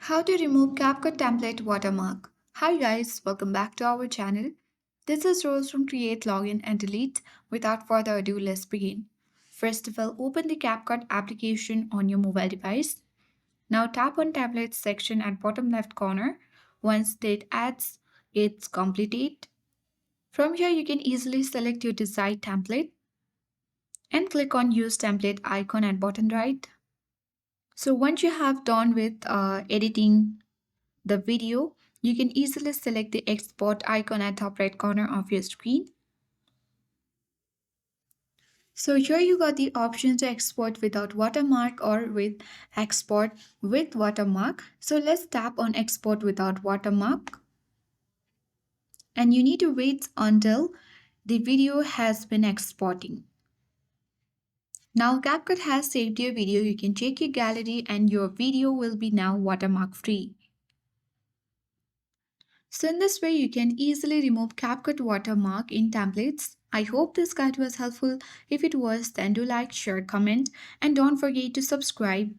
How to remove CapCut template watermark. Hi guys, welcome back to our channel. This is Rose from Create, Login and Delete. Without further ado, let's begin. First of all, open the CapCut application on your mobile device. Now tap on templates section at bottom left corner. Once it adds its completed. From here, you can easily select your desired template and click on use template icon at bottom right. So once you have done with editing the video, you can easily select the export icon at top right corner of your screen. So here you got the option to export without watermark or with export with watermark. So let's tap on export without watermark. And you need to wait until the video has been exporting. Now CapCut has saved your video. You can check your gallery and your video will be now watermark free. So in this way, you can easily remove CapCut watermark in templates. I hope this guide was helpful. If it was, then do like, share, comment, and don't forget to subscribe.